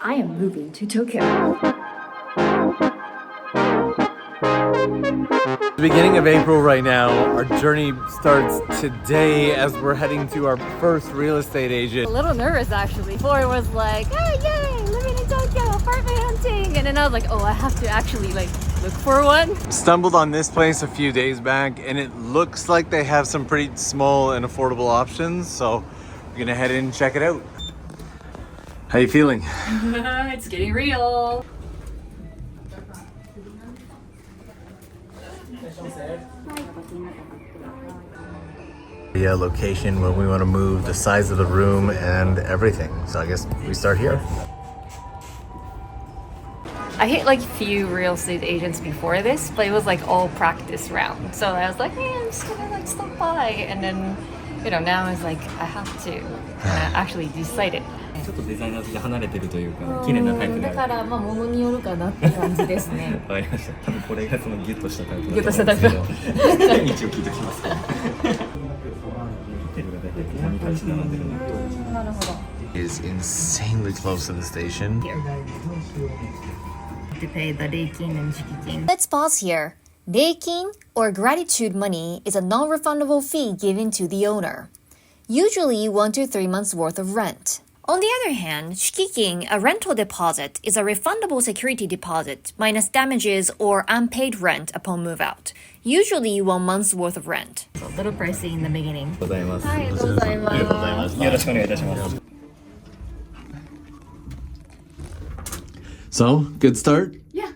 I am moving to Tokyo. The beginning of April right now. Our journey starts today as we're heading to our first real estate agent. A little nervous actually. Before it was like, oh yay, living in Tokyo, apartment hunting. And then I was like, oh, I have to actually like look for one. Stumbled on this place a few days back and it looks like they have some pretty small and affordable options. So we're gonna head in and check it out. How you feeling? It's getting real. Yeah, location, when we want to move, the size of the room and everything. So I guess we start here. I hit like few real estate agents before this, but it was like all practice round. So I was like, I'm just gonna like stop by, and then now it's like I have to. And I actually decided. ちょっとデザイナーと離れてるというか綺麗なタイプである。だからまあ物によるかなって感じですね。わかりました。多分これがそのギュッとしたタイプギュッとしたタイプ。一応聞いておきますから。ホテルが大体ここに立ち並んでるのと。なるほど。Is insanely close to the station. To pay the 礼金 and 敷金. Let's pause here. 礼金 or gratitude money is a non-refundable fee given to the owner, usually 1 to 3 months worth of rent. On the other hand, shikikin, a rental deposit, is a refundable security deposit minus damages or unpaid rent upon move-out, usually 1 month's worth of rent. So a little pricey in the beginning. ございます。ありがとうございます。ありがとうございます。よろしくお願いいたします。So, good start? Yeah.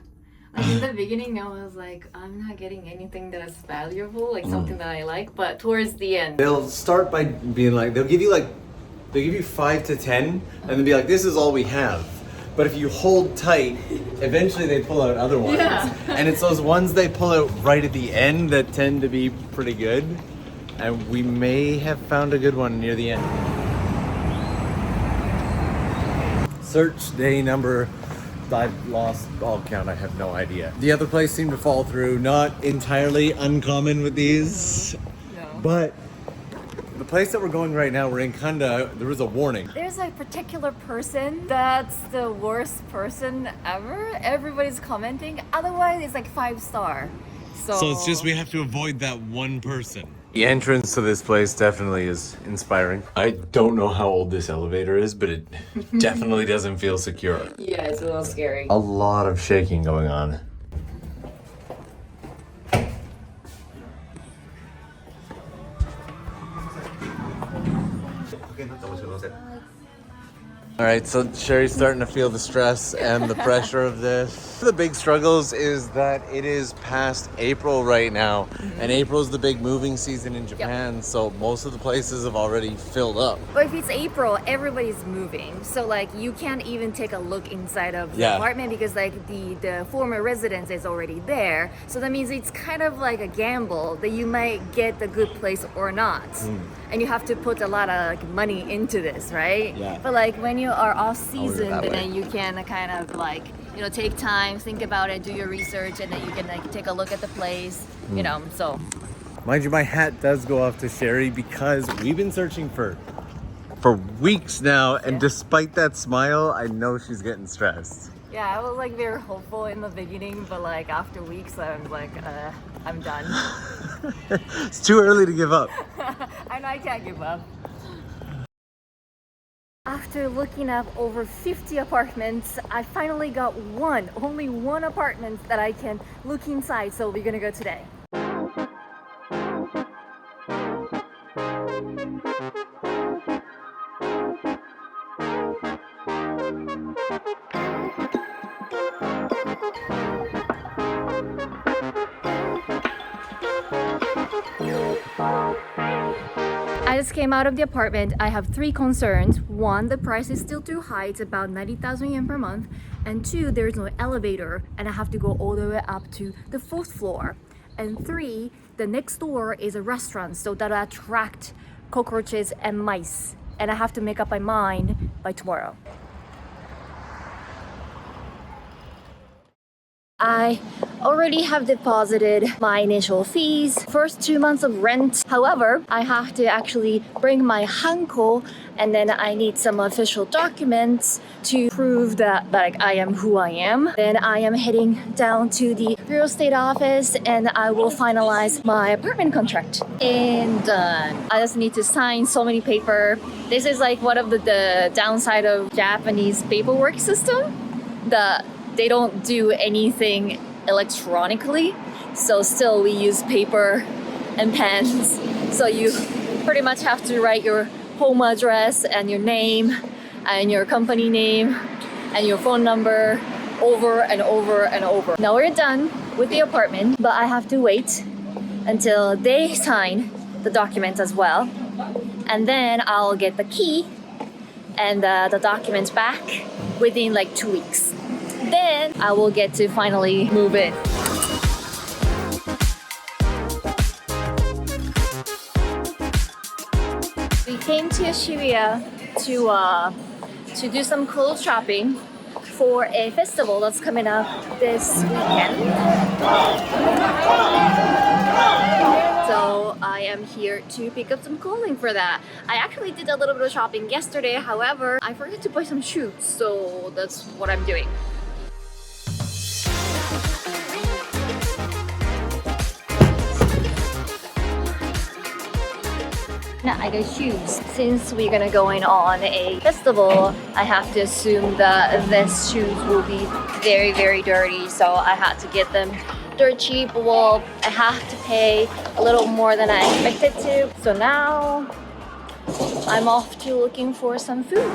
Like in the beginning, I was like, I'm not getting anything that is valuable, like something that I like. But towards the end, They'll start by being like, they'll give you 5 to 10 and then be like, this is all we have. But if you hold tight, eventually they pull out other ones. Yeah. And it's those ones they pull out right at the end that tend to be pretty good. And we may have found a good one near the end. Search day number, I've lost all count, I have no idea. The other place seemed to fall through, not entirely uncommon with these, but the place that we're going right now, we're in Kanda, there was a warning. there's a particular person that's the worst person ever. Everybody's commenting. Otherwise, it's like 5-star. So it's just we have to avoid that one person. The entrance to this place definitely is inspiring. I don't know how old this elevator is, but it definitely doesn't feel secure. Yeah, it's a little scary. A lot of shaking going on. All right, so Sherry's starting to feel the stress and the pressure of this. The big struggles is that it is past April right now, and April's the big moving season in Japan, so most of the places have already filled up. But if it's April, everybody's moving. So like you can't even take a look inside of the apartment because like the former residence is already there. So that means it's kind of like a gamble that you might get the good place or not. And you have to put a lot of like money into this, right? Yeah. But like when you are off season, that way. then you can kind of like, take time, think about it, do your research, and then you can like take a look at the place, so. Mind you, my hat does go off to Sherry because we've been searching for weeks now, and despite that smile, I know she's getting stressed. Yeah, I was like very hopeful in the beginning, but like after weeks, I was like, I'm done. It's too early to give up. I know I can't give up. After looking up over 50 apartments, I finally got only one apartment that I can look inside, so we're gonna go today. I just came out of the apartment. I have 3 concerns. 1, the price is still too high. It's about 90,000 yen per month. And 2, there's no elevator and I have to go all the way up to the 4th floor. And 3, the next door is a restaurant, so that'll attract cockroaches and mice. And I have to make up my mind by tomorrow. I already have deposited my initial fees, first 2 months of rent. However, I have to actually bring my hanko, and then I need some official documents to prove that like I am who I am. Then I am heading down to the real estate office and I will finalize my apartment contract. And done. I just need to sign so many paper. This is like one of the downside of Japanese paperwork system, that they don't do anything electronically, so still we use paper and pens. So you pretty much have to write your home address and your name and your company name and your phone number over and over and over. Now we're done with the apartment, but I have to wait until they sign the documents as well, and then I'll get the key and the documents back within like 2 weeks. Then I will get to finally move in. We came to Shibuya to do some clothes shopping for a festival that's coming up this weekend. So I am here to pick up some clothing for that. I actually did a little bit of shopping yesterday, however, I forgot to buy some shoes, so that's what I'm doing. Now I got shoes. Since we're gonna going on a festival, I have to assume that these shoes will be very, very dirty. So I had to get them dirt cheap. Well, I have to pay a little more than I expected to. So now I'm off to looking for some food.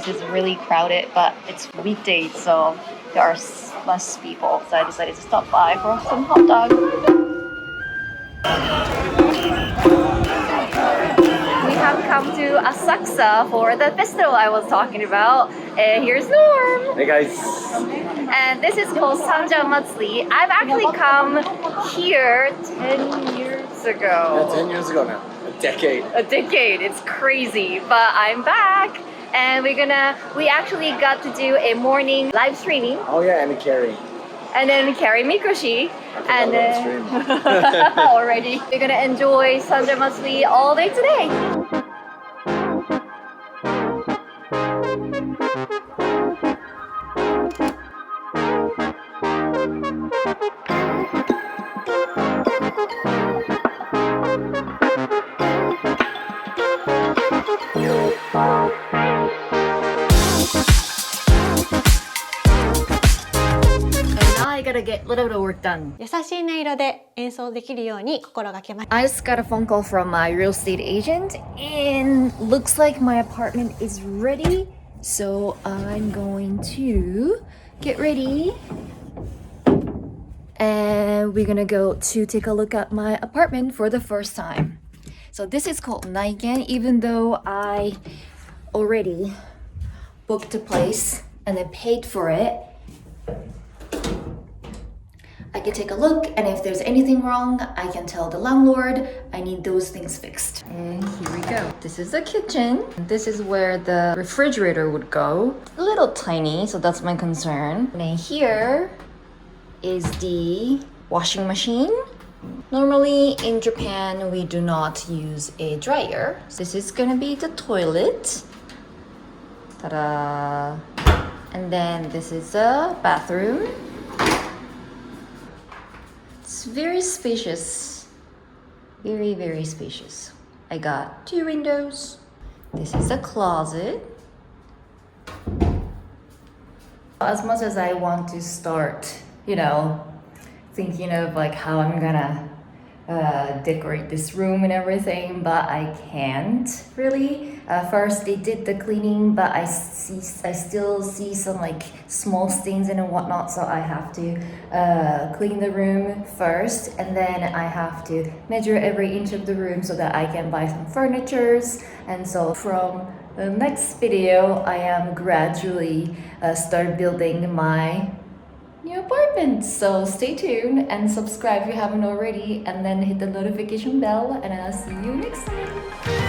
This is really crowded, but it's weekdays, so there are less people. So I decided to stop by for some hot dogs. We have come to Asakusa for the festival I was talking about. And here's Norm. Hey guys. And this is called Sanja Matsuri. I've actually come here 10 years ago. Yeah, 10 years ago now. A decade. A decade. It's crazy, but I'm back. And we actually got to do a morning live streaming. Oh yeah, and a carry. And then carry Mikoshi. And then already we're gonna enjoy Sanja Matsuri all day today. I gotta get a little bit of work done. 優しい音色で演奏できるように心がけました。 I just got a phone call from my real estate agent and looks like my apartment is ready. So I'm going to get ready and we're gonna go to take a look at my apartment for the first time. So this is called Naiken, even though I already booked a place and I paid for it. I can take a look, and if there's anything wrong, I can tell the landlord I need those things fixed. And here we go. This is the kitchen. This is where the refrigerator would go. A little tiny, so that's my concern. And then here is the washing machine. Normally in Japan, we do not use a dryer. This is gonna be the toilet. Ta-da! And then this is the bathroom. It's very spacious, very, very spacious. I got 2 windows. This is a closet. As much as I want to start, thinking of like how I'm gonna decorate this room and everything, but I can't really. First they did the cleaning, but I still see some like small stains and whatnot, so I have to clean the room first, and then I have to measure every inch of the room so that I can buy some furnitures. And so from The next video, I am gradually start building my new apartment. So stay tuned and subscribe if you haven't already, and then hit the notification bell, and I'll see you next time.